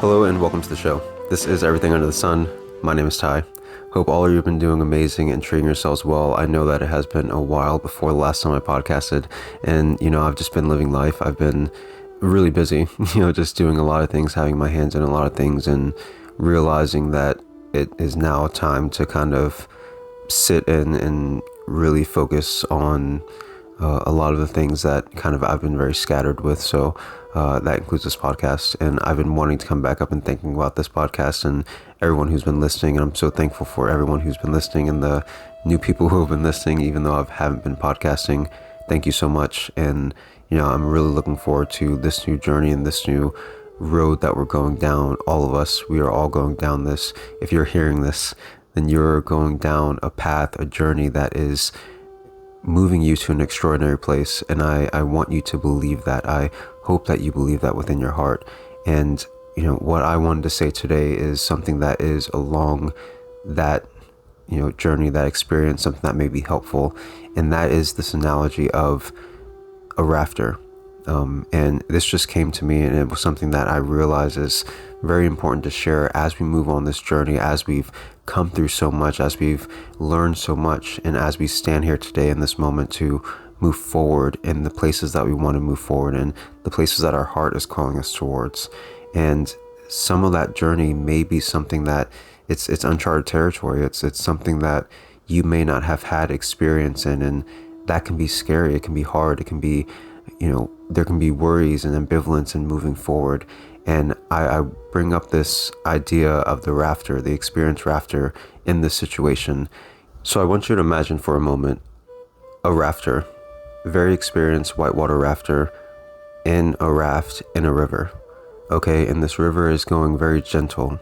Hello and welcome to the show. This is Everything Under the Sun. My name is Ty. Hope all of you have been doing amazing and treating yourselves well. I know that it has been a while before the last time I podcasted, and I've just been living life. I've been really busy, just doing a lot of things, having my hands in a lot of things, and realizing that it is now time to kind of sit in and really focus on a lot of the things that kind of I've been very scattered with. So that includes this podcast, and I've been wanting to come back up and thinking about this podcast and everyone who's been listening. And I'm so thankful for everyone who's been listening and the new people who have been listening, even though I haven't been podcasting. Thank you so much. And I'm really looking forward to this new journey and this new road that we're going down. All of us, we are all going down this. If you're hearing this, then you're going down a path, a journey that is moving you to an extraordinary place. And I want you to believe that. I hope that you believe that within your heart. And what I wanted to say today is something that is along that journey, that experience, something that may be helpful, and that is this analogy of a rafter. And this just came to me, and it was something that I realize is very important to share as we move on this journey, as we've come through so much, as we've learned so much, and as we stand here today in this moment to move forward in the places that we want to move forward in, the places that our heart is calling us towards. And some of that journey may be something that it's uncharted territory. It's something that you may not have had experience in, and that can be scary. It can be hard. It can be, there can be worries and ambivalence in moving forward. And I bring up this idea of the rafter, the experienced rafter in this situation. So I want you to imagine for a moment a rafter, very experienced whitewater rafter in a raft in a river. Okay, and this river is going very gentle.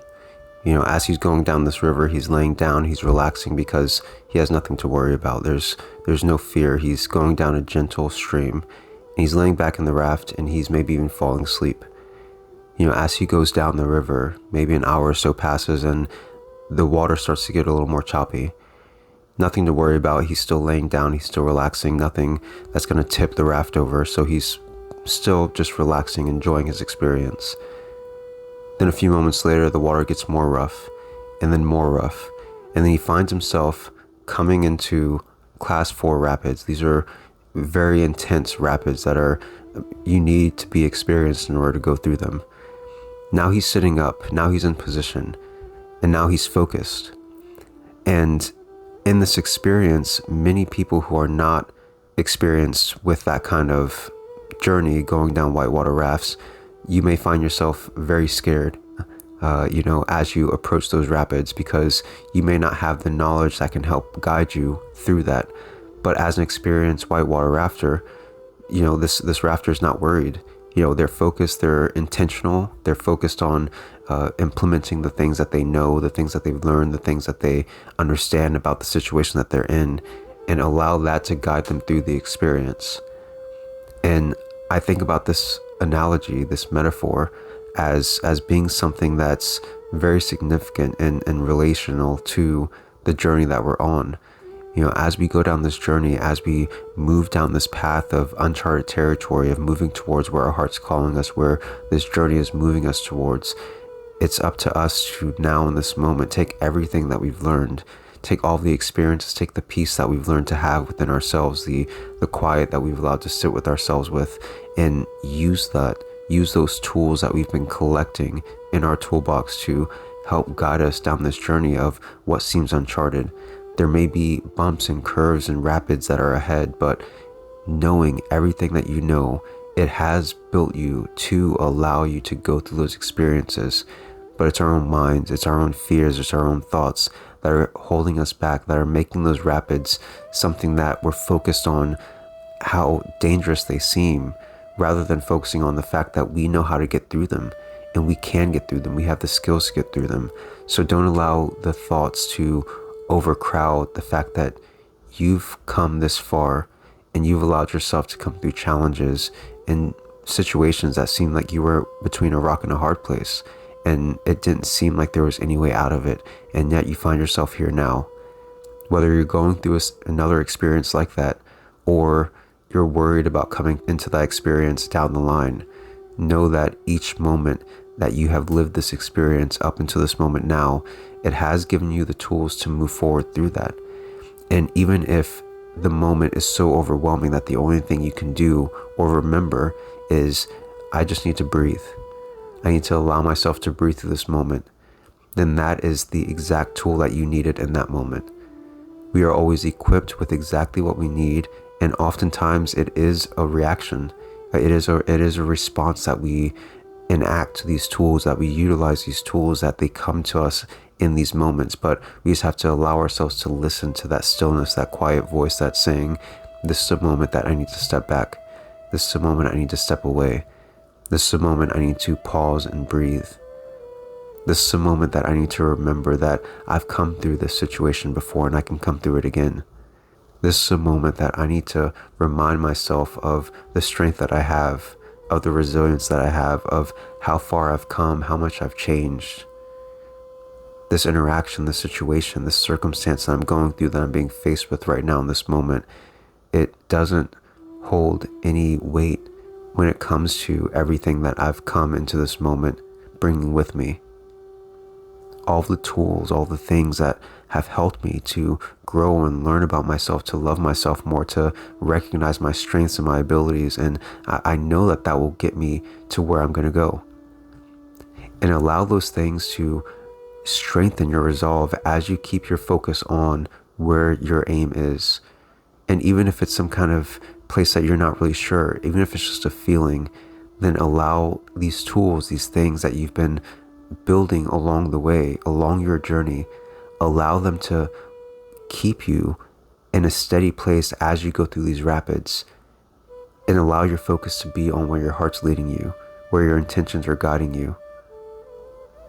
As he's going down this river, he's laying down, he's relaxing because he has nothing to worry about. There's no fear. He's going down a gentle stream. He's laying back in the raft, and he's maybe even falling asleep. As he goes down the river, maybe an hour or so passes, and the water starts to get a little more choppy. Nothing to worry about. He's still laying down. He's still relaxing. Nothing that's going to tip the raft over. So he's still just relaxing, enjoying his experience. Then a few moments later, the water gets more rough, and then more rough. And then he finds himself coming into class 4 rapids. These are very intense rapids that you need to be experienced in order to go through them. Now he's sitting up, now he's in position, and now he's focused. And in this experience, many people who are not experienced with that kind of journey going down whitewater rafts, you may find yourself very scared, as you approach those rapids, because you may not have the knowledge that can help guide you through that. But as an experienced whitewater rafter, this rafter is not worried. They're focused, they're intentional, they're focused on implementing the things that they know, the things that they've learned, the things that they understand about the situation that they're in, and allow that to guide them through the experience. And I think about this analogy, this metaphor, as being something that's very significant and relational to the journey that we're on. As we go down this journey, as we move down this path of uncharted territory, of moving towards where our heart's calling us, where this journey is moving us towards, it's up to us to now in this moment take everything that we've learned, take all the experiences, take the peace that we've learned to have within ourselves, the quiet that we've allowed to sit with ourselves with, and use those tools that we've been collecting in our toolbox to help guide us down this journey of what seems uncharted. There may be bumps and curves and rapids that are ahead, but knowing everything that it has built you to allow you to go through those experiences. But it's our own minds, it's our own fears, it's our own thoughts that are holding us back, that are making those rapids something that we're focused on how dangerous they seem, rather than focusing on the fact that we know how to get through them, and we can get through them. We have the skills to get through them. So don't allow the thoughts to overcrowd the fact that you've come this far and you've allowed yourself to come through challenges and situations that seemed like you were between a rock and a hard place, and it didn't seem like there was any way out of it, and yet you find yourself here now. Whether you're going through another experience like that, or you're worried about coming into that experience down the line, know that each moment that you have lived this experience up until this moment now, it has given you the tools to move forward through that. And even if the moment is so overwhelming that the only thing you can do or remember is, I just need to breathe, I need to allow myself to breathe through this moment, then that is the exact tool that you needed in that moment. We are always equipped with exactly what we need, and oftentimes it is a reaction. It is a response that we enact to these tools, that we utilize these tools, that they come to us in these moments. But we just have to allow ourselves to listen to that stillness, that quiet voice that's saying, this is a moment that I need to step back. This is a moment I need to step away. This is a moment I need to pause and breathe. This is a moment that I need to remember that I've come through this situation before and I can come through it again. This is a moment that I need to remind myself of the strength that I have, of the resilience that I have, of how far I've come, how much I've changed. This interaction, this situation, this circumstance that I'm going through, that I'm being faced with right now in this moment, it doesn't hold any weight when it comes to everything that I've come into this moment bringing with me. All the tools, all the things that have helped me to grow and learn about myself, to love myself more, to recognize my strengths and my abilities. And I know that that will get me to where I'm going to go. And allow those things to strengthen your resolve as you keep your focus on where your aim is. And even if it's some kind of place that you're not really sure, even if it's just a feeling, then allow these tools, these things that you've been building along the way, along your journey, allow them to keep you in a steady place as you go through these rapids, and allow your focus to be on where your heart's leading you, where your intentions are guiding you.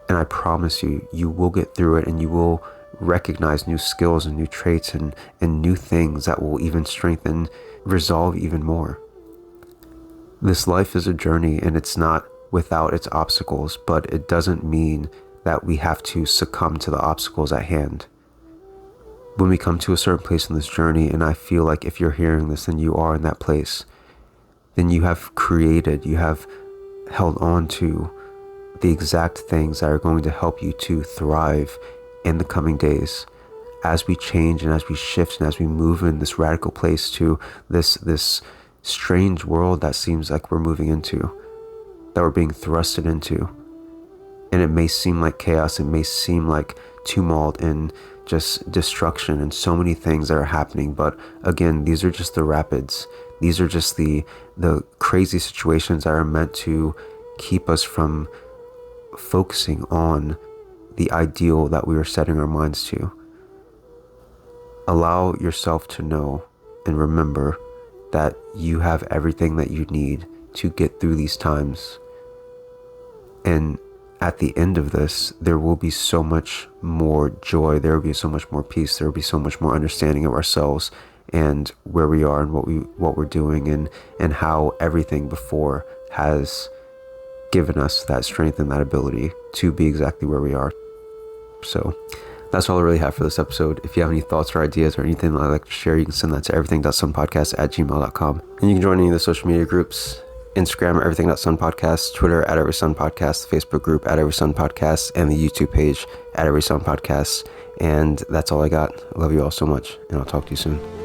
And I promise you, you will get through it, and you will recognize new skills and new traits and new things that will even strengthen resolve even more. This life is a journey, and it's not without its obstacles, but it doesn't mean that we have to succumb to the obstacles at hand. When we come to a certain place in this journey, and I feel like if you're hearing this and you are in that place, then you have held on to the exact things that are going to help you to thrive in the coming days. As we change and as we shift and as we move in this radical place to this strange world that seems like we're moving into, that we're being thrusted into. And it may seem like chaos, it may seem like tumult and just destruction and so many things that are happening. But again, these are just the rapids. These are just the crazy situations that are meant to keep us from focusing on the ideal that we are setting our minds to. Allow yourself to know and remember that you have everything that you need to get through these times. And at the end of this, there will be so much more joy. There will be so much more peace. There will be so much more understanding of ourselves and where we are and what we're doing, and how everything before has given us that strength and that ability to be exactly where we are. So that's all I really have for this episode. If you have any thoughts or ideas or anything that I'd like to share, you can send that to everything.sunpodcast@gmail.com. And you can join any of the social media groups: Instagram @everything.sunpodcast, Twitter @everysunpodcast, the Facebook group @everysunpodcast, and the YouTube page @everysunpodcast. And that's all I got. I love you all so much, and I'll talk to you soon.